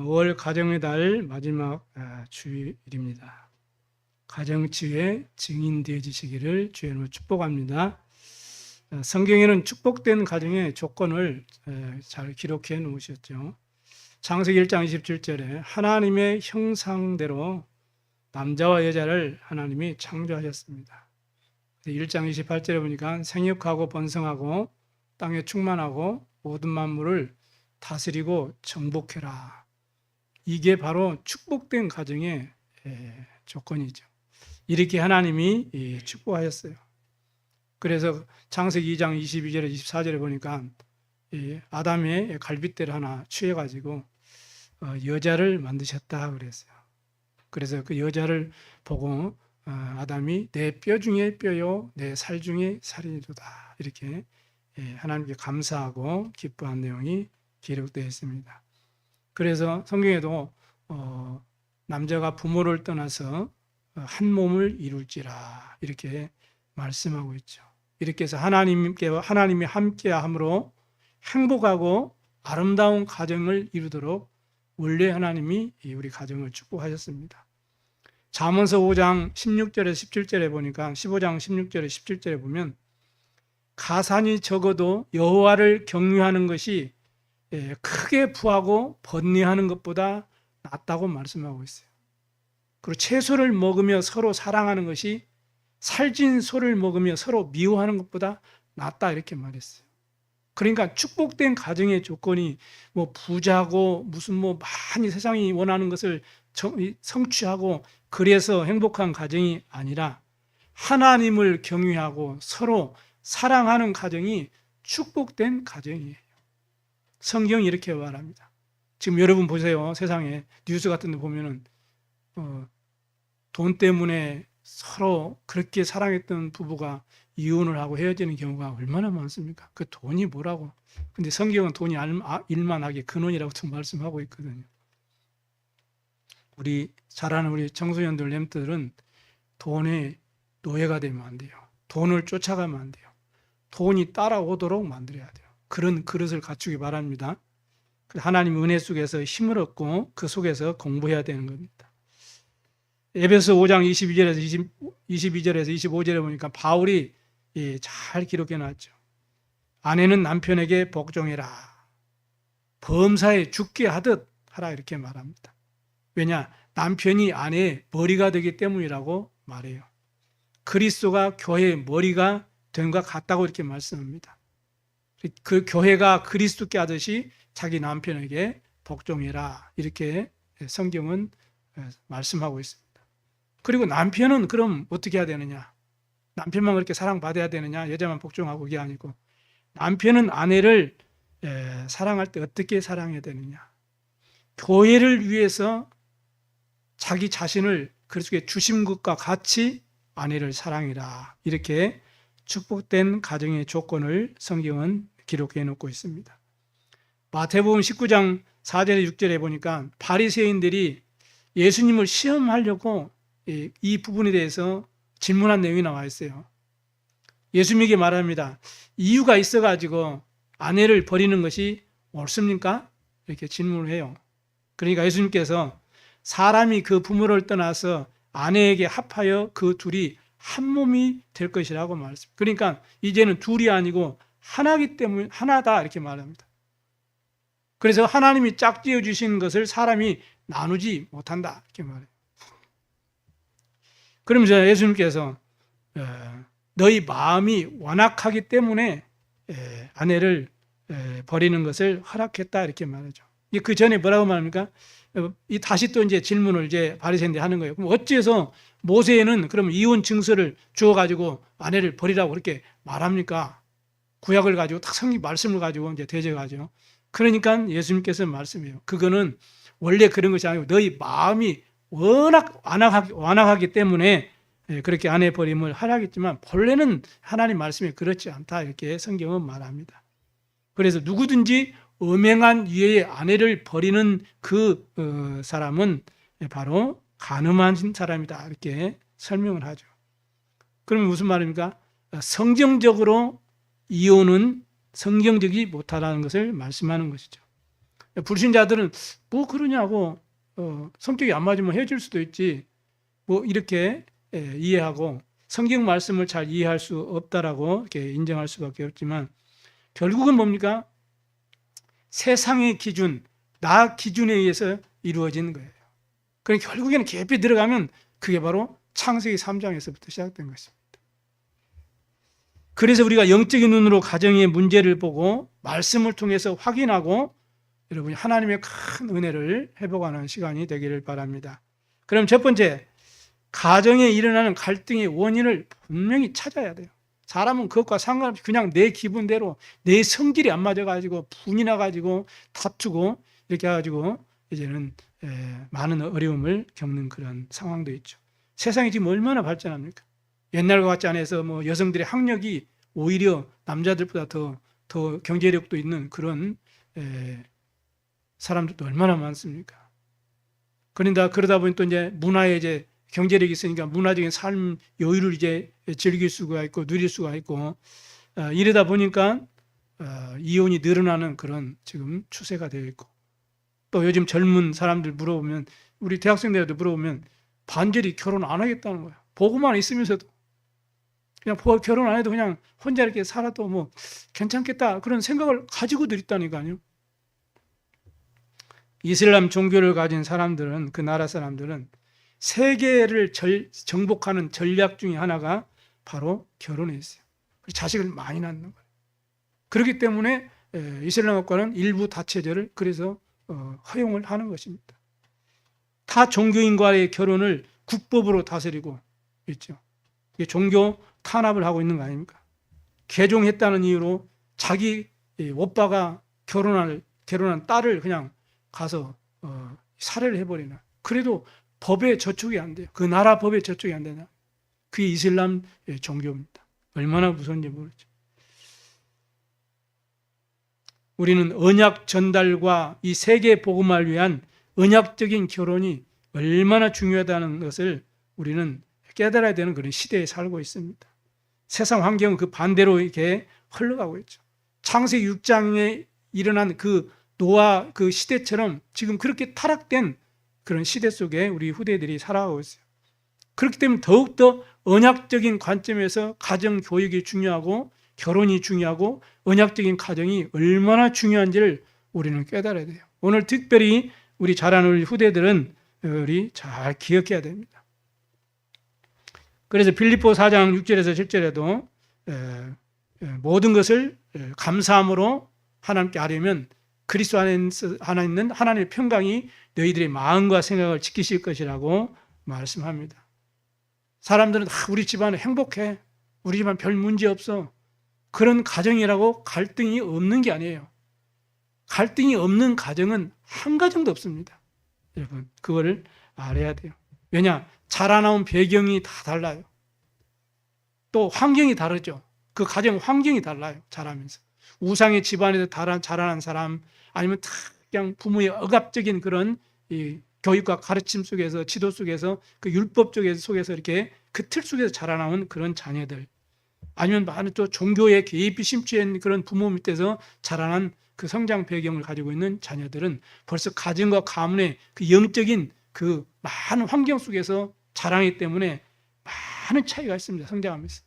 5월 가정의 달 마지막 주일입니다. 가정치유의 증인 되어지시기를 주의 이름으로 축복합니다. 성경에는 축복된 가정의 조건을 잘 기록해 놓으셨죠. 창세기 1장 27절에 하나님의 형상대로 남자와 여자를 하나님이 창조하셨습니다. 1장 28절에 보니까 생육하고 번성하고 땅에 충만하고 모든 만물을 다스리고 정복해라. 이게 바로 축복된 가정의 조건이죠. 이렇게 하나님이 축복하셨어요. 그래서 창세기 2장 22절에 24절에 보니까 아담의 갈빗대를 하나 취해가지고 여자를 만드셨다 그랬어요. 그래서 그 여자를 보고 아담이 내 뼈 중에 뼈요 내 살 중에 살이로다 이렇게 하나님께 감사하고 기뻐한 내용이 기록되어 있습니다. 그래서 성경에도 남자가 부모를 떠나서 한 몸을 이룰지라 이렇게 말씀하고 있죠. 이렇게 해서 하나님이 함께함으로 행복하고 아름다운 가정을 이루도록 원래 하나님이 우리 가정을 축복하셨습니다. 잠언서 5장 16절에서 17절에 보니까 15장 16절에 17절에 보면 가산이 적어도 여호와를 경유하는 것이 크게 부하고 번뇌하는 것보다 낫다고 말씀하고 있어요. 그리고 채소를 먹으며 서로 사랑하는 것이 살찐 소를 먹으며 서로 미워하는 것보다 낫다 이렇게 말했어요. 그러니까 축복된 가정의 조건이 뭐 부자고 무슨 뭐 많이 세상이 원하는 것을 성취하고 그래서 행복한 가정이 아니라 하나님을 경유하고 서로 사랑하는 가정이 축복된 가정이에요. 성경이 이렇게 말합니다. 지금 여러분 보세요. 세상에 뉴스 같은 데 보면은 돈 때문에 서로 그렇게 사랑했던 부부가 이혼을 하고 헤어지는 경우가 얼마나 많습니까? 그 돈이 뭐라고. 근데 성경은 돈이 일만하게 근원이라고 또 말씀하고 있거든요. 우리 잘 아는 우리 청소년들 램들은 돈의 노예가 되면 안 돼요. 돈을 쫓아가면 안 돼요. 돈이 따라오도록 만들어야 돼요. 그런 그릇을 갖추기 바랍니다. 하나님 은혜 속에서 힘을 얻고 그 속에서 공부해야 되는 겁니다. 에베소 5장 22절에서 25절에 보니까 바울이 잘 기록해 놨죠. 아내는 남편에게 복종해라. 범사에 죽게 하듯 하라 이렇게 말합니다. 왜냐? 남편이 아내의 머리가 되기 때문이라고 말해요. 그리스도가 교회의 머리가 된 것 같다고 이렇게 말씀합니다. 그 교회가 그리스도께 하듯이 자기 남편에게 복종해라 이렇게 성경은 말씀하고 있습니다. 그리고 남편은 그럼 어떻게 해야 되느냐? 남편만 그렇게 사랑받아야 되느냐? 여자만 복종하고 그게 아니고 남편은 아내를 사랑할 때 어떻게 사랑해야 되느냐? 교회를 위해서 자기 자신을 그리스도께 주신 것과 같이 아내를 사랑해라 이렇게 축복된 가정의 조건을 성경은 기록해 놓고 있습니다. 마태복음 19장 4절에 6절에 보니까 바리새인들이 예수님을 시험하려고 이 부분에 대해서 질문한 내용이 나와 있어요. 예수님에게 말합니다. 이유가 있어가지고 아내를 버리는 것이 옳습니까? 이렇게 질문을 해요. 그러니까 예수님께서 사람이 그 부모를 떠나서 아내에게 합하여 그 둘이 한 몸이 될 것이라고 말했습니다. 그러니까 이제는 둘이 아니고 하나기 때문에 하나다 이렇게 말합니다. 그래서 하나님이 짝지어 주신 것을 사람이 나누지 못한다 이렇게 말해요. 그러면서 예수님께서 너희 마음이 완악하기 때문에 아내를 버리는 것을 허락했다 이렇게 말하죠. 그 전에 뭐라고 말합니까? 다시 또 이제 질문을 이제 바리새인들이 하는 거예요. 그럼 어째서 모세는 그럼 이혼 증서를 주어가지고 아내를 버리라고 그렇게 말합니까? 구약을 가지고 딱 성경 말씀을 가지고 이제 대적하죠. 그러니까 예수님께서 말씀해요. 그거는 원래 그런 것이 아니고 너희 마음이 워낙 완악하기 때문에 그렇게 아내 버림을 하라겠지만 본래는 하나님 말씀이 그렇지 않다 이렇게 성경은 말합니다. 그래서 누구든지 음행한 이외에 아내를 버리는 그 사람은 바로 간음한 사람이다 이렇게 설명을 하죠. 그러면 무슨 말입니까? 성경적으로 이혼은 성경적이 못하다는 것을 말씀하는 것이죠. 불신자들은 뭐 그러냐고, 성격이 안 맞으면 헤어질 수도 있지, 뭐 이렇게 이해하고 성경 말씀을 잘 이해할 수 없다라고 이렇게 인정할 수밖에 없지만, 결국은 뭡니까? 세상의 기준, 나 기준에 의해서 이루어진 거예요. 그러니까 결국에는 깊이 들어가면 그게 바로 창세기 3장에서부터 시작된 것입니다. 그래서 우리가 영적인 눈으로 가정의 문제를 보고 말씀을 통해서 확인하고 여러분이 하나님의 큰 은혜를 회복하는 시간이 되기를 바랍니다. 그럼 첫 번째, 가정에 일어나는 갈등의 원인을 분명히 찾아야 돼요. 사람은 그것과 상관없이 그냥 내 기분대로 내 성질이 안 맞아가지고 분이 나가지고 다투고 이렇게 해가지고 이제는 많은 어려움을 겪는 그런 상황도 있죠. 세상이 지금 얼마나 발전합니까? 옛날과 같지 않아서 뭐 여성들의 학력이 오히려 남자들보다 더 경제력도 있는 그런 사람들도 얼마나 많습니까? 그러다 보니 또 이제 문화에 이제 경제력이 있으니까 문화적인 삶 여유를 이제 즐길 수가 있고 누릴 수가 있고, 이러다 보니까 이혼이 늘어나는 그런 지금 추세가 되어 있고, 또 요즘 젊은 사람들 물어보면, 우리 대학생들한테 물어보면 반절이 결혼 안 하겠다는 거야. 보고만 있으면서도 그냥 결혼 안 해도 그냥 혼자 이렇게 살아도 뭐 괜찮겠다 그런 생각을 가지고들 있다니까요. 이슬람 종교를 가진 사람들은, 그 나라 사람들은 세계를 정복하는 전략 중에 하나가 바로 결혼에 있어요. 자식을 많이 낳는 거예요. 그렇기 때문에 이슬람학과는 일부 다체제를 그래서 허용을 하는 것입니다. 타 종교인과의 결혼을 국법으로 다스리고 있죠. 이게 종교 탄압을 하고 있는 거 아닙니까? 개종했다는 이유로 자기 오빠가 결혼한 딸을 그냥 가서 살해를 해버리나. 그래도 법에 저촉이 안 돼요. 그 나라 법에 저촉이 안 되나. 그게 이슬람 종교입니다. 얼마나 무서운지 모르죠. 우리는 언약 전달과 이 세계 복음을 위한 언약적인 결혼이 얼마나 중요하다는 것을 우리는 깨달아야 되는 그런 시대에 살고 있습니다. 세상 환경은 그 반대로 이렇게 흘러가고 있죠. 창세기 6장에 일어난 그 노아 그 시대처럼 지금 그렇게 타락된 그런 시대 속에 우리 후대들이 살아가고 있어요. 그렇기 때문에 더욱더 언약적인 관점에서 가정 교육이 중요하고 결혼이 중요하고 언약적인 가정이 얼마나 중요한지를 우리는 깨달아야 돼요. 오늘 특별히 우리 자라는 우리 후대들은 우리 잘 기억해야 됩니다. 그래서 빌립보 4장 6절에서 7절에도 모든 것을 감사함으로 하나님께 아뢰면 그리스도 안에 있는 하나님의 평강이 너희들의 마음과 생각을 지키실 것이라고 말씀합니다. 사람들은 우리 집안은 행복해, 우리 집안 별 문제 없어, 그런 가정이라고 갈등이 없는 게 아니에요. 갈등이 없는 가정은 한 가정도 없습니다. 여러분, 그거를 알아야 돼요. 왜냐? 자라나온 배경이 다 달라요. 또 환경이 다르죠. 그 가정 환경이 달라요. 자라면서 우상의 집안에서 자라난 사람, 아니면 그냥 부모의 억압적인 그런 이 교육과 가르침 속에서, 지도 속에서, 그 율법 속에서 이렇게 그 틀 속에서 자라나온 그런 자녀들, 아니면 많은 또 종교에 깊이 심취한 그런 부모 밑에서 자라난 그 성장 배경을 가지고 있는 자녀들은 벌써 가정과 가문의 그 영적인 그 많은 환경 속에서 자라기 때문에 많은 차이가 있습니다. 성장하면서.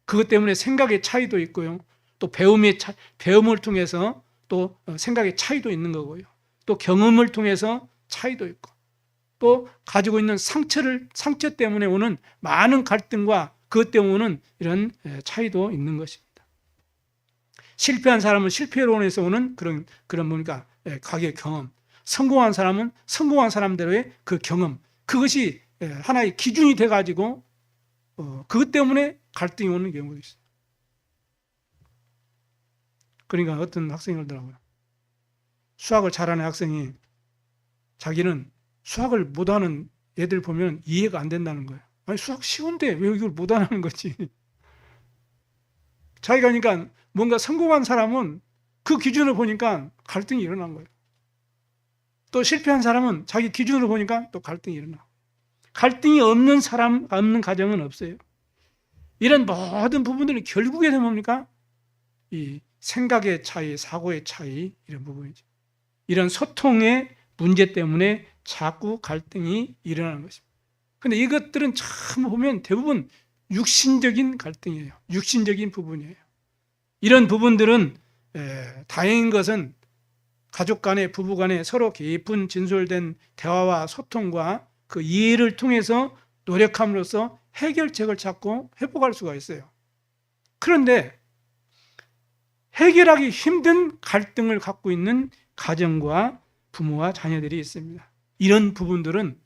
그것 때문에 생각의 차이도 있고요. 또 배움을 통해서 또 생각의 차이도 있는 거고요. 또 경험을 통해서 차이도 있고, 또 가지고 있는 상처 때문에 오는 많은 갈등과 그것 때문에 오는 이런 차이도 있는 것입니다. 실패한 사람은 실패론에서 오는 그런 뭡니까? 각의 경험. 성공한 사람은 성공한 사람대로의 그 경험. 그것이 하나의 기준이 돼가지고 그것 때문에 갈등이 오는 경우도 있어요. 그러니까 어떤 학생이 그러더라고요. 수학을 잘하는 학생이 자기는 수학을 못하는 애들 보면 이해가 안 된다는 거예요. 아니, 수학 쉬운데 왜 이걸 못하는 거지? 자기가 그러니까 뭔가 성공한 사람은 그 기준으로 보니까 갈등이 일어난 거예요. 또 실패한 사람은 자기 기준으로 보니까 또 갈등이 일어나. 갈등이 없는 사람, 없는 가정은 없어요. 이런 모든 부분들이 결국에는 뭡니까? 이 생각의 차이, 사고의 차이, 이런 부분이죠. 이런 소통의 문제 때문에 자꾸 갈등이 일어나는 것입니다. 그런데 이것들은 참 보면 대부분 육신적인 갈등이에요. 육신적인 부분이에요. 이런 부분들은 다행인 것은 가족 간에, 부부 간에 서로 깊은 진솔된 대화와 소통과 그 이해를 통해서 노력함으로써 해결책을 찾고 회복할 수가 있어요. 그런데 해결하기 힘든 갈등을 갖고 있는 가정과 부모와 자녀들이 있습니다. 이런 부분들은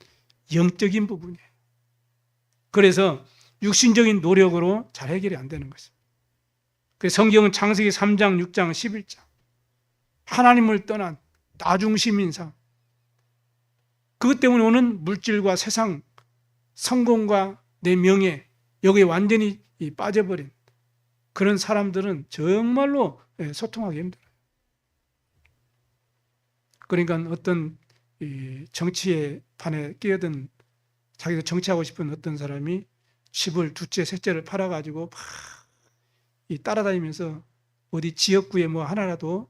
영적인 부분이에요. 그래서 육신적인 노력으로 잘 해결이 안 되는 것입니다. 그래서 성경은 창세기 3장, 6장, 11장 하나님을 떠난 나중심인 삶, 그것 때문에 오는 물질과 세상, 성공과 내 명예, 여기에 완전히 빠져버린 그런 사람들은 정말로 소통하기 힘들어요. 그러니까 어떤 정치의 판에 끼어든, 자기도 정치하고 싶은 어떤 사람이 집을 두채 셋째를 팔아가지고 막 따라다니면서 어디 지역구에 뭐 하나라도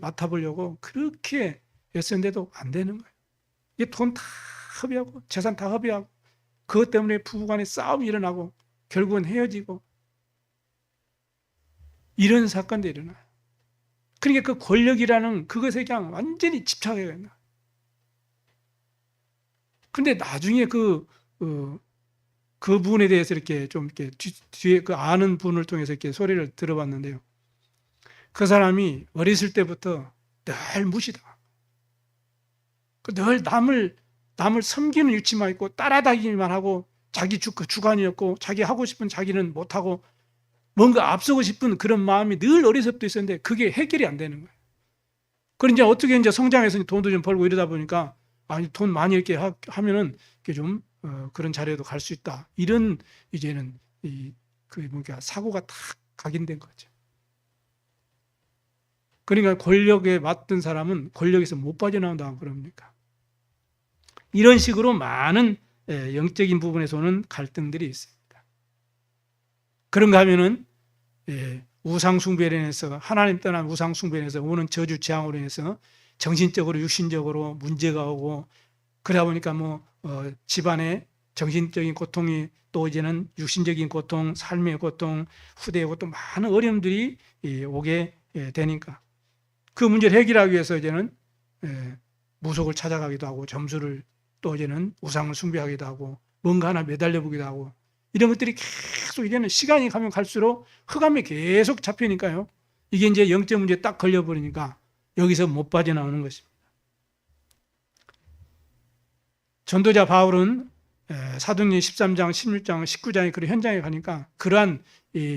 맡아보려고 그렇게 애쓰는데도 안 되는 거예요. 이게 돈 다 허비하고 재산 다 허비하고 그것 때문에 부부간에 싸움이 일어나고 결국은 헤어지고 이런 사건도 일어나요. 그러니까 그 권력이라는 그것에 그냥 완전히 집착해야 된다. 근데 나중에 그 부분에 대해서 이렇게 좀 이렇게 뒤에 그 아는 분을 통해서 이렇게 소리를 들어봤는데요. 그 사람이 어렸을 때부터 늘 무시다. 늘 남을 섬기는 위치만 있고 따라다니기만 하고 자기 주관이었고 자기 하고 싶은 자기는 못하고 뭔가 앞서고 싶은 그런 마음이 늘 어려서부터 있었는데 그게 해결이 안 되는 거예요. 그럼 이제 어떻게 이제 성장해서 돈도 좀 벌고 이러다 보니까 아니 돈 많이 이렇게 하면은 이게 좀 그런 자리에도 갈 수 있다. 이런 이제는 사고가 다 각인된 거죠. 그러니까 권력에 맡던 사람은 권력에서 못 빠져나온다고 그럽니까? 이런 식으로 많은 영적인 부분에서 오는 갈등들이 있습니다. 그런가 하면은 우상숭배로 인해서 하나님 떠난 우상숭배로 인해서 오는 저주 재앙으로 인해서 정신적으로 육신적으로 문제가 오고 그러다 보니까 집안에 정신적인 고통이 또 이제는 육신적인 고통, 삶의 고통, 후대의 고통 많은 어려움들이 오게 되니까 그 문제를 해결하기 위해서 이제는 무속을 찾아가기도 하고 점수를 또 이제는 우상을 숭배하기도 하고 뭔가 하나 매달려 보기도 하고 이런 것들이 계속 이제는 시간이 가면 갈수록 흑암에 계속 잡히니까요. 이게 이제 영적 문제에 딱 걸려버리니까 여기서 못 빠져나오는 것입니다. 전도자 바울은 사도행전 13장, 16장, 19장의 그런 현장에 가니까 그러한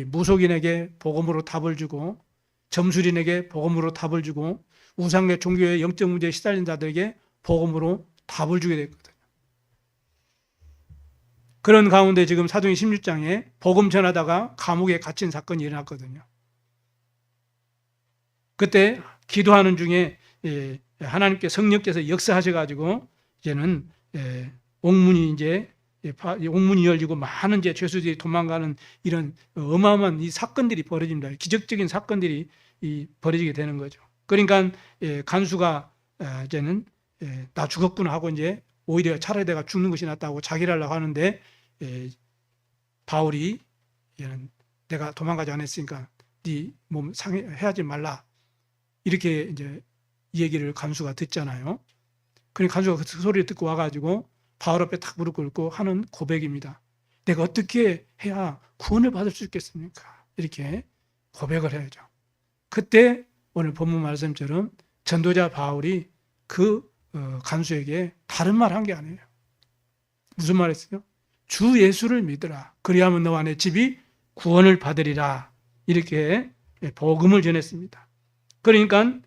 무속인에게 복음으로 답을 주고 점술인에게 복음으로 답을 주고 우상의 종교의 영적 문제에 시달린 자들에게 복음으로 답을 주게 됐거든요. 그런 가운데 지금 사도행전 16장에 복음 전하다가 감옥에 갇힌 사건이 일어났거든요. 그때 기도하는 중에 하나님께 성령께서 역사하셔가지고 이제는 옥문이 열리고 많은 이제 죄수들이 도망가는 이런 어마어마한 이 사건들이 벌어집니다. 기적적인 사건들이 벌어지게 되는 거죠. 그러니까 간수가 이제는 나 죽었구나 하고 이제 오히려 차라리 내가 죽는 것이 낫다고 자기를 하려고 하는데 바울이 내가 도망가지 않았으니까 네 몸 상해하지 말라 이렇게 이제 이 얘기를 간수가 듣잖아요. 그러니까 간수가 그 소리를 듣고 와가지고 바울 앞에 탁 무릎 꿇고 하는 고백입니다. 내가 어떻게 해야 구원을 받을 수 있겠습니까? 이렇게 고백을 해야죠. 그때 오늘 본문 말씀처럼 전도자 바울이 그 간수에게 다른 말 한 게 아니에요. 무슨 말 했어요? 주 예수를 믿으라. 그리하면 너와 내 집이 구원을 받으리라. 이렇게 복음을 전했습니다. 그러니까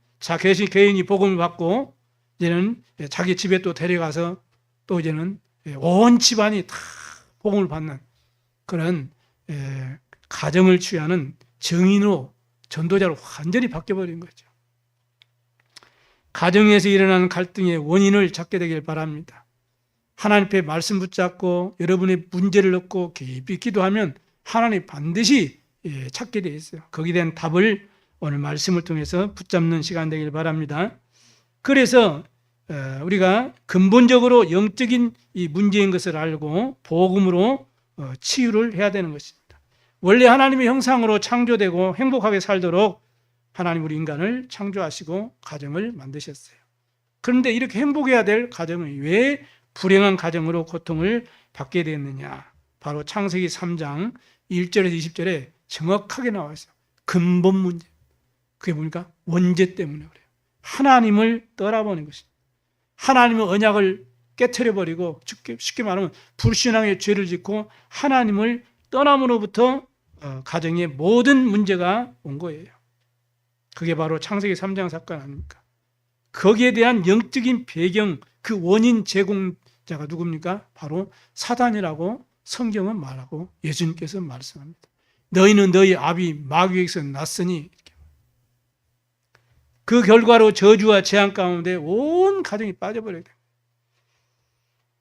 개인이 복음을 받고 이제는 자기 집에 또 데려가서 또 이제는 온 집안이 다 복음을 받는 그런 가정을 취하는 정인으로 전도자로 완전히 바뀌어버린 거죠. 가정에서 일어나는 갈등의 원인을 찾게 되길 바랍니다. 하나님 앞에 말씀 붙잡고 여러분의 문제를 넣고 깊이 기도하면 하나님 반드시 찾게 되어 있어요. 거기에 대한 답을 오늘 말씀을 통해서 붙잡는 시간 되길 바랍니다. 그래서 우리가 근본적으로 영적인 이 문제인 것을 알고 복음으로 치유를 해야 되는 것입니다. 원래 하나님의 형상으로 창조되고 행복하게 살도록 하나님 우리 인간을 창조하시고 가정을 만드셨어요. 그런데 이렇게 행복해야 될 가정이 왜 불행한 가정으로 고통을 받게 되었느냐? 바로 창세기 3장 1절에서 20절에 정확하게 나와 있어요. 근본 문제. 그게 뭡니까? 원죄 때문에 그래요. 하나님을 떠나보는 것입니다. 하나님의 언약을 깨트려버리고 쉽게 말하면 불신앙의 죄를 짓고 하나님을 떠남으로부터 가정의 모든 문제가 온 거예요. 그게 바로 창세기 3장 사건 아닙니까? 거기에 대한 영적인 배경, 그 원인 제공자가 누굽니까? 바로 사단이라고 성경은 말하고 예수님께서 말씀합니다. 너희는 너희 아비 마귀에게서 났으니, 그 결과로 저주와 재앙 가운데 온 가정이 빠져버려야 돼요.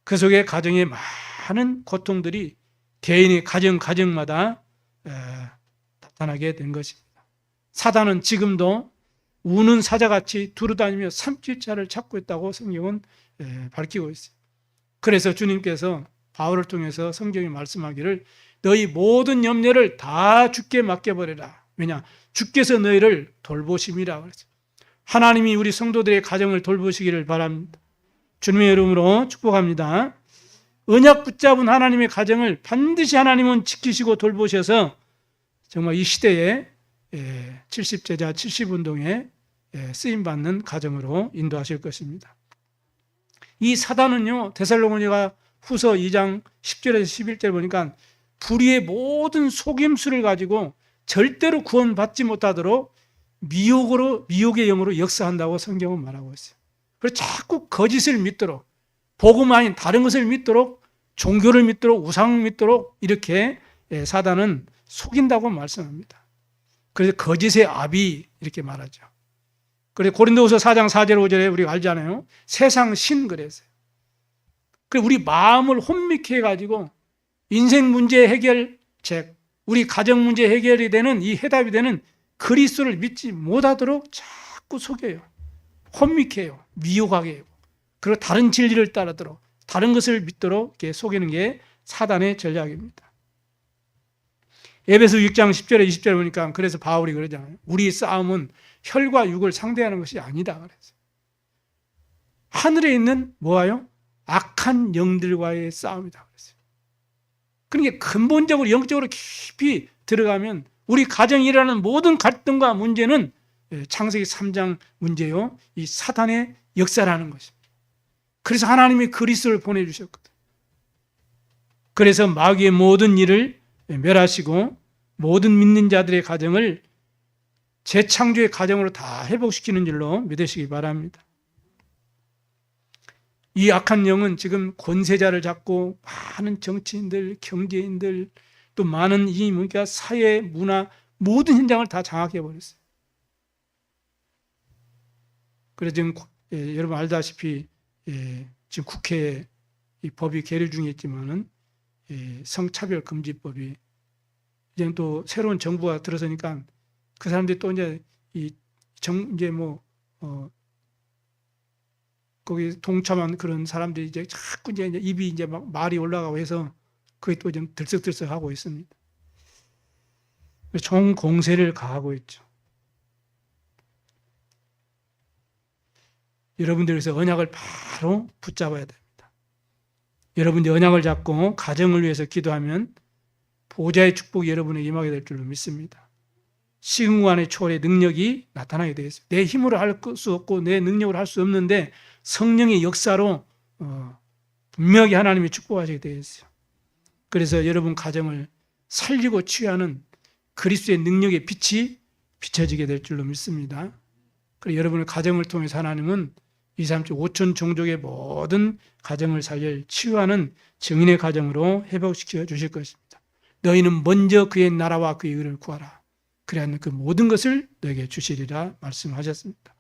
그 속에 가정에 많은 고통들이 개인의 가정마다 나타나게 된 것입니다. 사단은 지금도 우는 사자같이 두루다니며 삼킬 자를 찾고 있다고 성경은 밝히고 있어요. 그래서 주님께서 바울을 통해서 성경이 말씀하기를 너희 모든 염려를 다 주께 맡겨버려라. 왜냐? 주께서 너희를 돌보심이라 그랬어요. 하나님이 우리 성도들의 가정을 돌보시기를 바랍니다. 주님의 이름으로 축복합니다. 언약 붙잡은 하나님의 가정을 반드시 하나님은 지키시고 돌보셔서 정말 이 시대에 70제자 70운동에 쓰임받는 가정으로 인도하실 것입니다. 이 사단은요, 데살로니가 후서 2장 10절에서 11절 보니까 불의의 모든 속임수를 가지고 절대로 구원받지 못하도록 미혹의 영으로 역사한다고 성경은 말하고 있어요. 그래서 자꾸 거짓을 믿도록, 복음 아닌 다른 것을 믿도록, 종교를 믿도록, 우상을 믿도록 이렇게 사단은 속인다고 말씀합니다. 그래서 거짓의 아비 이렇게 말하죠. 그래서 고린도후서 4장 4절 5절에 우리가 알잖아요. 세상 신 그랬어요. 그래서 우리 마음을 혼미케 해가지고 인생 문제 해결책, 우리 가정 문제 해결이 되는 이 해답이 되는 그리스도를 믿지 못하도록 자꾸 속여요. 혼미케 해요. 미혹하게 해요. 그리고 다른 진리를 따르도록, 다른 것을 믿도록 이렇게 속이는 게 사단의 전략입니다. 에베소 6장 10절에 20절에 보니까 그래서 바울이 그러잖아요. 우리 싸움은 혈과 육을 상대하는 것이 아니다 그랬어요. 하늘에 있는 뭐예요? 악한 영들과의 싸움이다 그랬어요. 그러니까 근본적으로 영적으로 깊이 들어가면 우리 가정에 일어나는 모든 갈등과 문제는 창세기 3장 문제요, 이 사단의 역사라는 것입니다. 그래서 하나님이 그리스도를 보내주셨거든요. 그래서 마귀의 모든 일을 멸하시고 모든 믿는 자들의 가정을 재창조의 가정으로 다 회복시키는 줄로 믿으시기 바랍니다. 이 악한 영은 지금 권세자를 잡고 많은 정치인들, 경제인들, 또 많은 이 뭔가 사회, 문화 모든 현장을 다 장악해 버렸어요. 그래서 지금 여러분 알다시피 지금 국회에 이 법이 계류 중에 있지만은 성차별 금지법이 이제 또 새로운 정부가 들어서니까 그 사람들이 또 이제 거기 동참한 그런 사람들이 이제 자꾸 이제 입이 이제 막 말이 올라가고 해서 그게 또 좀 들썩들썩하고 있습니다. 총 공세를 가하고 있죠. 여러분들에서 언약을 바로 붙잡아야 됩니다. 여러분들이 언약을 잡고 가정을 위해서 기도하면 보좌의 축복이 여러분에게 임하게 될 줄로 믿습니다. 시공간의 초월의 능력이 나타나게 되겠습니다. 내 힘으로 할 수 없고 내 능력으로 할 수 없는데 성령의 역사로 분명히 하나님이 축복하시게 되겠어요. 그래서 여러분 가정을 살리고 치유하는 그리스도의 능력의 빛이 비춰지게 될 줄로 믿습니다. 그리고 여러분의 가정을 통해서 하나님은 2, 3, 5천 종족의 모든 가정을 살려 치유하는 증인의 가정으로 회복시켜 주실 것입니다. 너희는 먼저 그의 나라와 그의 의를 구하라. 그래야 그 모든 것을 너에게 주시리라 말씀하셨습니다.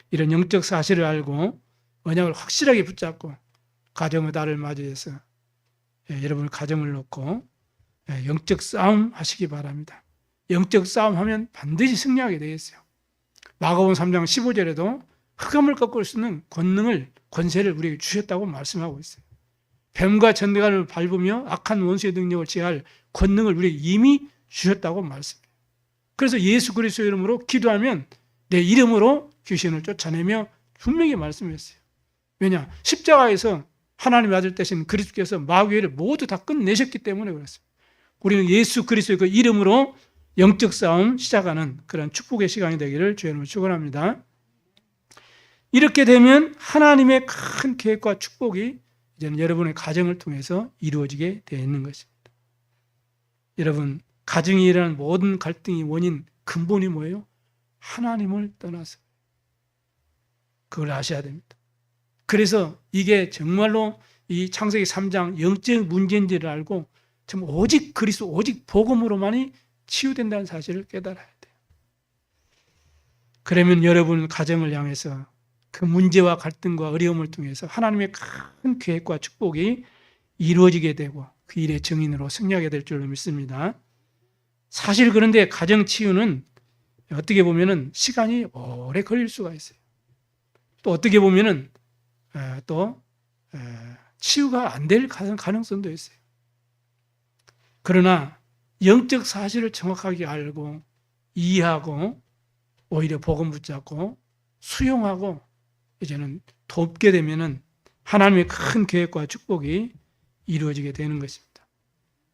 이런 영적 사실을 알고 언약을 확실하게 붙잡고 가정의 달을 맞이해서 여러분의 가정을 놓고 영적 싸움 하시기 바랍니다. 영적 싸움 하면 반드시 승리하게 되겠어요. 마가복음 3장 15절에도 흑암을 꺾을 수 있는 권세를 우리에게 주셨다고 말씀하고 있어요. 뱀과 전대관을 밟으며 악한 원수의 능력을 제할 권능을 우리에게 이미 주셨다고 말씀해요. 그래서 예수 그리스도의 이름으로 기도하면 내 이름으로 귀신을 쫓아내며 분명히 말씀했어요. 왜냐? 십자가에서 하나님의 아들 되신 그리스도께서 마귀를 모두 다 끝내셨기 때문에 그렇습니다. 우리는 예수 그리스도의 그 이름으로 영적 싸움 시작하는 그런 축복의 시간이 되기를 주의 이름으로 축원합니다. 이렇게 되면 하나님의 큰 계획과 축복이 이제는 여러분의 가정을 통해서 이루어지게 되어 있는 것입니다. 여러분, 가정에 일어나는 모든 갈등의 원인, 근본이 뭐예요? 하나님을 떠나서. 그걸 아셔야 됩니다. 그래서 이게 정말로 이 창세기 3장 영적 문제인지를 알고 정말 오직 그리스도, 오직 복음으로만이 치유된다는 사실을 깨달아야 돼요. 그러면 여러분 가정을 향해서 그 문제와 갈등과 어려움을 통해서 하나님의 큰 계획과 축복이 이루어지게 되고 그 일의 증인으로 승리하게 될 줄로 믿습니다. 사실 그런데 가정 치유는 어떻게 보면은 시간이 오래 걸릴 수가 있어요. 또 어떻게 보면은 또 치유가 안 될 가능성도 있어요. 그러나 영적 사실을 정확하게 알고 이해하고 오히려 복음 붙잡고 수용하고 이제는 돕게 되면은 하나님의 큰 계획과 축복이 이루어지게 되는 것입니다.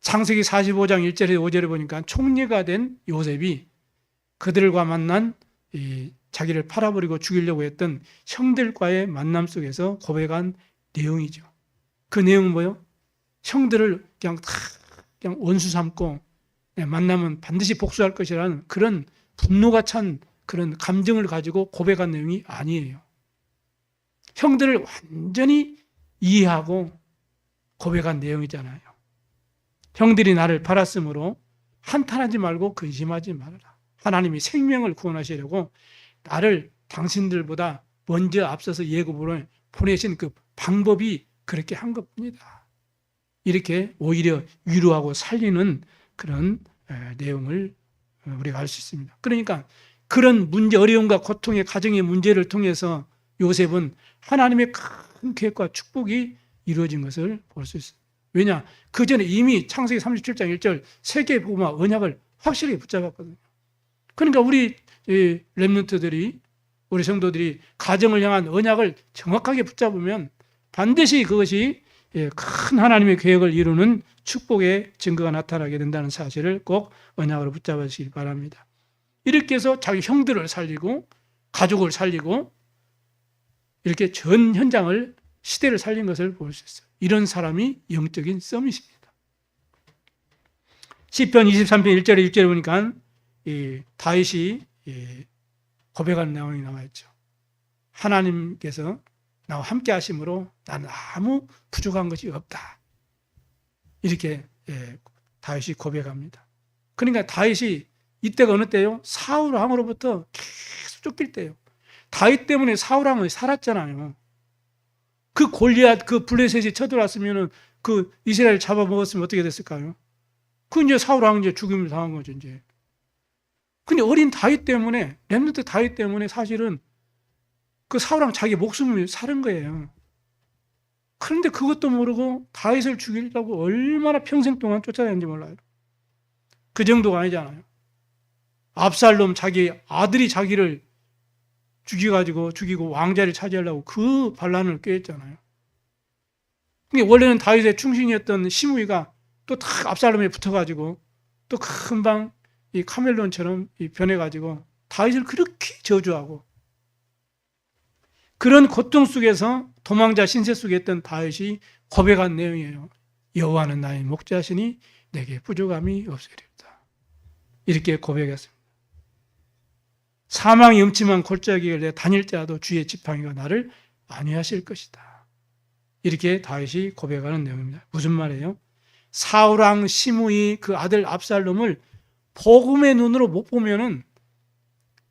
창세기 45장 1절에 5절에 보니까 총리가 된 요셉이 그들과 만난 자기를 팔아버리고 죽이려고 했던 형들과의 만남 속에서 고백한 내용이죠. 그 내용은 뭐예요? 형들을 그냥 원수 삼고 만나면 반드시 복수할 것이라는 그런 분노가 찬 그런 감정을 가지고 고백한 내용이 아니에요. 형들을 완전히 이해하고 고백한 내용이잖아요. 형들이 나를 팔았으므로 한탄하지 말고 근심하지 말아라. 하나님이 생명을 구원하시려고 나를 당신들보다 먼저 앞서서 예고로 보내신 그 방법이 그렇게 한 것뿐이다. 이렇게 오히려 위로하고 살리는 그런 내용을 우리가 알 수 있습니다. 그러니까 그런 문제, 어려움과 고통의 가정의 문제를 통해서 요셉은 하나님의 큰 계획과 축복이 이루어진 것을 볼 수 있습니다. 왜냐? 그 전에 이미 창세기 37장 1절 세계의 복음과 언약을 확실히 붙잡았거든요. 그러니까 우리 렘넌트들이, 우리 성도들이 가정을 향한 언약을 정확하게 붙잡으면 반드시 그것이 큰 하나님의 계획을 이루는 축복의 증거가 나타나게 된다는 사실을 꼭 언약으로 붙잡으시기 바랍니다. 이렇게 해서 자기 형들을 살리고 가족을 살리고 이렇게 전 현장을, 시대를 살린 것을 볼 수 있어요. 이런 사람이 영적인 서밋입니다. 시편 23편 1절에 6절에 보니까 다윗이 고백하는 내용이 나와 있죠. 하나님께서 나와 함께 하심으로 나는 아무 부족한 것이 없다. 이렇게 다윗이 고백합니다. 그러니까 다윗이 이때가 어느 때요? 사울 왕으로부터 계속 쫓길 때요. 다윗 때문에 사울 왕이 살았잖아요. 그 골리앗, 그 블레셋이 쳐들어왔으면 그 이스라엘 잡아먹었으면 어떻게 됐을까요? 그 이제 사울 왕이 이제 죽임을 당한 거죠, 이제. 근데 어린 다윗 때문에, 렘넌트 다윗 때문에 사실은 그 사울 왕 자기 목숨을 사는 거예요. 그런데 그것도 모르고 다윗을 죽이려고 얼마나 평생 동안 쫓아다녔는지 몰라요. 그 정도가 아니잖아요. 압살롬 자기 아들이 자기를 죽이고 왕자를 차지하려고 그 반란을 꾀했잖아요. 근데 원래는 다윗의 충신이었던 시므이가 또 다 압살롬에 붙어가지고 또 금방 이 카멜론처럼 변해가지고 다윗을 그렇게 저주하고 그런 고통 속에서 도망자 신세 속에 있던 다윗이 고백한 내용이에요. 여호와는 나의 목자시니 내게 부족함이 없으리로다. 이렇게 고백했습니다. 사망이 음침한 골짜기를 내가 다닐지라도 주의 지팡이가 나를 안위하실 것이다. 이렇게 다윗이 고백하는 내용입니다. 무슨 말이에요? 사울왕 시므이 그 아들 압살롬을 복음의 눈으로 못 보면은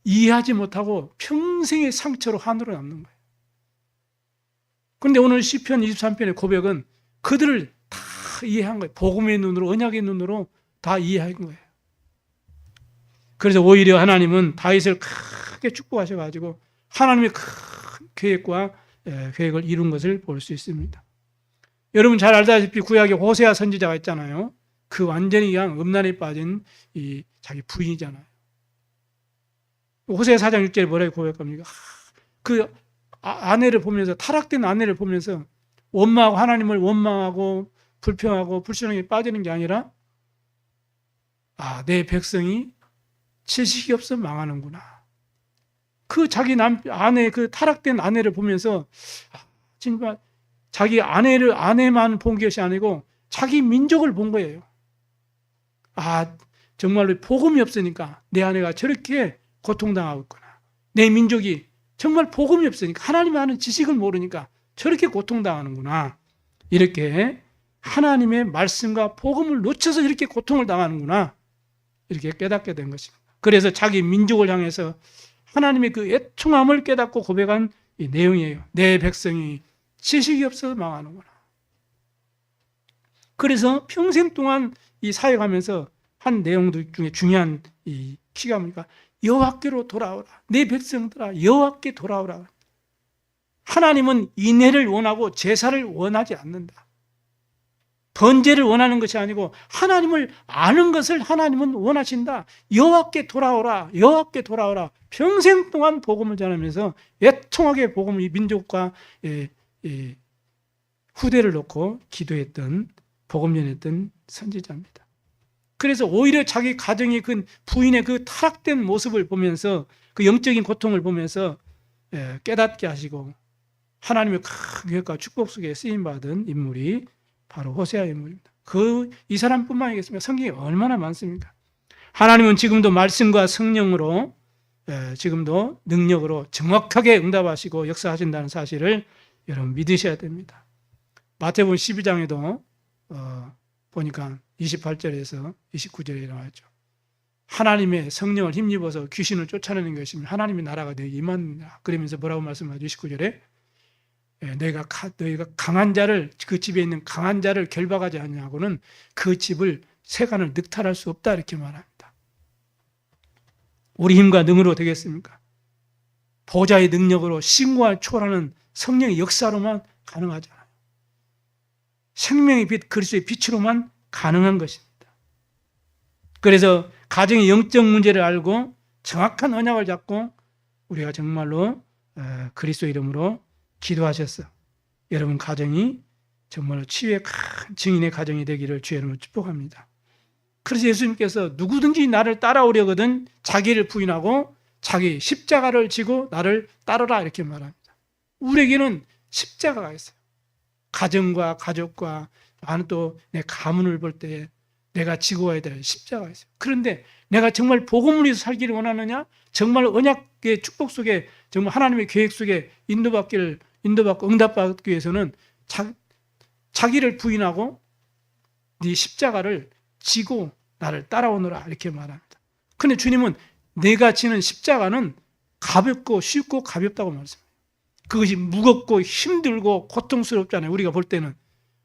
이해하지 못하고 평생의 상처로 한으로 남는 거예요. 그런데 오늘 시편 23편의 고백은 그들을 다 이해한 거예요. 복음의 눈으로, 언약의 눈으로 다 이해한 거예요. 그래서 오히려 하나님은 다윗을 크게 축복하셔가지고 하나님의 계획과 계획을 이룬 것을 볼 수 있습니다. 여러분 잘 알다시피 구약에 호세아 선지자가 있잖아요. 그 완전히 그냥 음란에 빠진 이 자기 부인이잖아요. 호세아 4장 6절에 뭐라고 고백합니까? 그 아내를 보면서, 타락된 아내를 보면서 원망하고, 하나님을 원망하고 불평하고 불신앙에 빠지는 게 아니라 내 백성이 지식이 없어 망하는구나. 그 자기 아내, 그 타락된 아내를 보면서 정말 자기 아내만 본 것이 아니고 자기 민족을 본 거예요. 정말로 복음이 없으니까 내 아내가 저렇게 고통당하고 있구나. 내 민족이 정말 복음이 없으니까, 하나님 아는 지식을 모르니까 저렇게 고통당하는구나. 이렇게 하나님의 말씀과 복음을 놓쳐서 이렇게 고통을 당하는구나. 이렇게 깨닫게 된 것입니다. 그래서 자기 민족을 향해서 하나님의 그 애통함을 깨닫고 고백한 이 내용이에요. 내 백성이 지식이 없어서 망하는구나. 그래서 평생 동안 이 사역하면서 한 내용들 중에 중요한 이 키가 뭡니까? 여호와께로 돌아오라. 내 백성들아, 여호와께 돌아오라. 하나님은 인애를 원하고 제사를 원하지 않는다. 번제를 원하는 것이 아니고 하나님을 아는 것을 하나님은 원하신다. 여호와께 돌아오라. 여호와께 돌아오라. 평생 동안 복음을 전하면서 애통하게 복음을 이 민족과 후대를 놓고 기도했던, 복음 전했던 선지자입니다. 그래서 오히려 자기 가정의 그 부인의 그 타락된 모습을 보면서, 그 영적인 고통을 보면서 깨닫게 하시고 하나님의 큰 계획과 축복 속에 쓰임받은 인물이 바로 호세아 인물입니다. 이 사람뿐만 아니겠습니까? 성경에 얼마나 많습니까? 하나님은 지금도 말씀과 성령으로, 지금도 능력으로 정확하게 응답하시고 역사하신다는 사실을 여러분 믿으셔야 됩니다. 마태복음 12장에도 보니까 28절에서 29절에 나왔죠. 하나님의 성령을 힘입어서 귀신을 쫓아내는 것이면 하나님의 나라가 너희 임한다. 그러면서 뭐라고 말씀하죠? 29절에 너희가 강한 자를, 그 집에 있는 강한 자를 결박하지 않냐고는 그 집을 세간을 늑탈할 수 없다, 이렇게 말합니다. 우리 힘과 능으로 되겠습니까? 보좌의 능력으로 신과 초월하는 성령의 역사로만 가능하잖아요. 생명의 빛, 그리스도의 빛으로만 가능한 것입니다. 그래서 가정의 영적 문제를 알고 정확한 언약을 잡고 우리가 정말로 그리스도 이름으로 기도하셨어. 여러분 가정이 정말로 치유의 큰 증인의 가정이 되기를 주의 이름으로 축복합니다. 그래서 예수님께서 누구든지 나를 따라오려거든 자기를 부인하고 자기 십자가를 지고 나를 따르라, 이렇게 말합니다. 우리에게는 십자가가 있어요. 가정과 가족과, 나는 또 내 가문을 볼 때 내가 지고 와야 될 십자가가 있어요. 그런데 내가 정말 복음을 위해서 살기를 원하느냐? 정말 언약의 축복 속에, 정말 하나님의 계획 속에 인도받고 응답받기 위해서는 자기를 부인하고 네 십자가를 지고 나를 따라오너라, 이렇게 말합니다. 그런데 주님은 내가 지는 십자가는 가볍고 쉽고 가볍다고 말씀해요. 그것이 무겁고 힘들고 고통스럽잖아요, 우리가 볼 때는.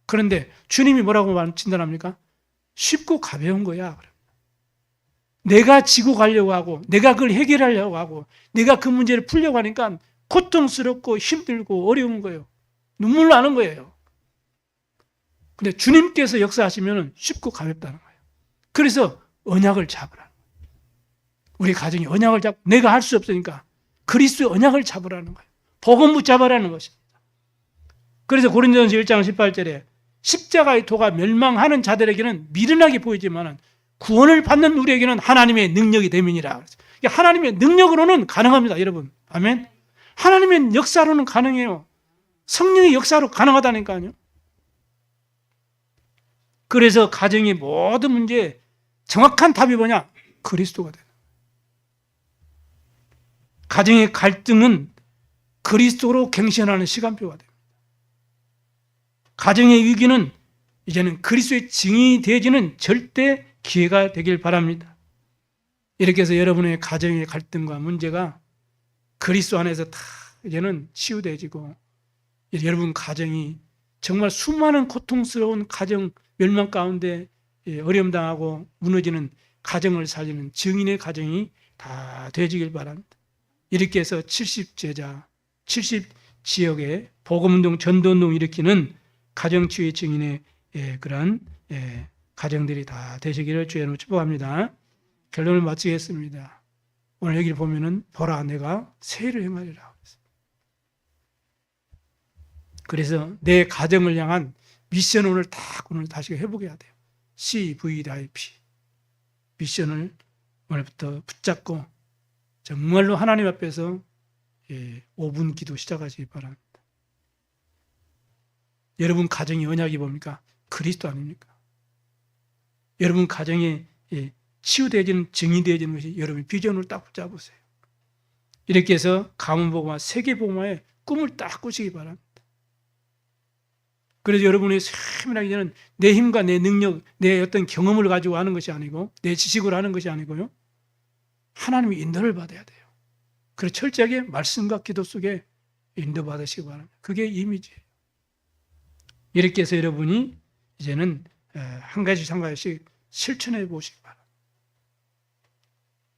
그런데 주님이 뭐라고 진단합니까? 쉽고 가벼운 거야. 내가 지고 가려고 하고, 내가 그걸 해결하려고 하고, 내가 그 문제를 풀려고 하니까 고통스럽고 힘들고 어려운 거예요. 눈물 나는 거예요. 근데 주님께서 역사하시면 쉽고 가볍다는 거예요. 그래서 언약을 잡으라는 거예요. 우리 가정이 언약을 잡고, 내가 할 수 없으니까 그리스도의 언약을 잡으라는 거예요. 복음 붙잡으라는 것입니다. 그래서 고린도전서 1장 18절에 십자가의 도가 멸망하는 자들에게는 미련하게 보이지만 구원을 받는 우리에게는 하나님의 능력이 됨이니라. 하나님의 능력으로는 가능합니다, 여러분. 아멘. 하나님의 역사로는 가능해요. 성령의 역사로 가능하다니까요. 그래서 가정의 모든 문제에 정확한 답이 뭐냐? 그리스도가 되는 거예요. 가정의 갈등은 그리스도로 갱신하는 시간표가 됩니다. 가정의 위기는 이제는 그리스도의 증인이 되어지는 절대 기회가 되길 바랍니다. 이렇게 해서 여러분의 가정의 갈등과 문제가 그리스도 안에서 다 이제는 치유되어지고, 여러분 가정이 정말 수많은 고통스러운 가정 멸망 가운데 어려움 당하고 무너지는 가정을 살리는 증인의 가정이 다 되어지길 바랍니다. 이렇게 해서 70제자, 70 지역에 복음운동, 전도운동 일으키는 가정치유의 증인의 그러한 가정들이 다 되시기를 주의 이름으로 축복합니다. 결론을 마치겠습니다. 오늘 여기를 보면은 보라 내가 새 일을 행하리라. 그래서 내 가정을 향한 미션 오늘 다시 해보게 해야 돼요. CVIP 미션을 오늘부터 붙잡고 정말로 하나님 앞에서 5분 기도 시작하시기 바랍니다. 여러분 가정이 언약이 뭡니까? 그리스도 아닙니까? 여러분 가정에 치유되어지는, 증인되어지는 것이 여러분의 비전을 딱 붙잡으세요. 이렇게 해서 가문복음화, 세계복음화의 꿈을 딱 꾸시기 바랍니다. 그래서 여러분의 삶이라기 전에 내 힘과 내 능력, 내 어떤 경험을 가지고 하는 것이 아니고 내 지식으로 하는 것이 아니고요. 하나님의 인도를 받아야 돼요. 그래서 철저하게 말씀과 기도 속에 인도받으시기 바랍니다. 그게 이미지예요. 이렇게 해서 여러분이 이제는 한 가지씩 한 가지씩 실천해 보시기 바랍니다.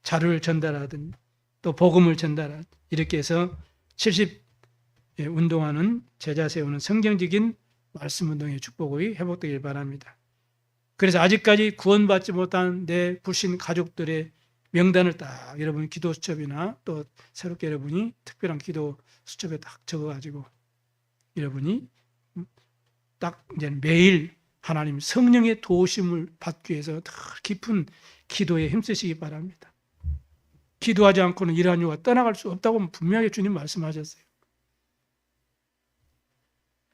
자료를 전달하든 또 복음을 전달하든 이렇게 해서 70 운동하는 제자 세우는 성경적인 말씀 운동의 축복이 회복되길 바랍니다. 그래서 아직까지 구원받지 못한 내 불신 가족들의 명단을 딱 여러분 기도 수첩이나 또 새롭게 여러분이 특별한 기도 수첩에 딱 적어가지고 여러분이 딱 이제 매일 하나님 성령의 도우심을 받기 위해서 더 깊은 기도에 힘쓰시기 바랍니다. 기도하지 않고는 이러한 유가 떠나갈 수 없다고 분명하게 주님 말씀하셨어요.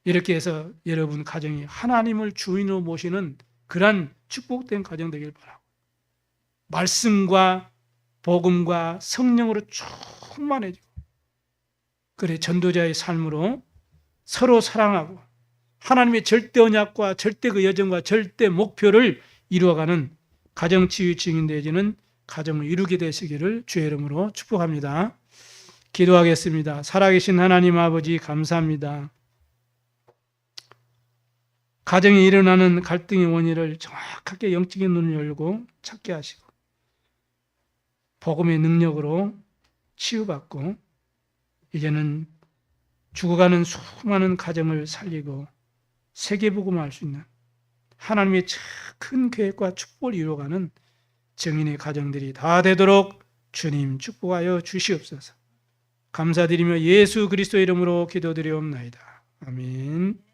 이렇게 해서 여러분 가정이 하나님을 주인으로 모시는 그러한 축복된 가정 되길 바라고 말씀과 복음과 성령으로 충만해지고 그래 전도자의 삶으로 서로 사랑하고 하나님의 절대 언약과 절대 그 여정과 절대 목표를 이루어가는 가정치유 증인되어지는 가정을 이루게 되시기를 주의 이름으로 축복합니다. 기도하겠습니다. 살아계신 하나님 아버지 감사합니다. 가정에 일어나는 갈등의 원인을 정확하게 영적인 눈을 열고 찾게 하시고 복음의 능력으로 치유받고 이제는 죽어가는 수많은 가정을 살리고 세계복음화할 수 있는 하나님의 큰 계획과 축복을 이루어가는 증인의 가정들이 다 되도록 주님 축복하여 주시옵소서. 감사드리며 예수 그리스도의 이름으로 기도드리옵나이다. 아멘.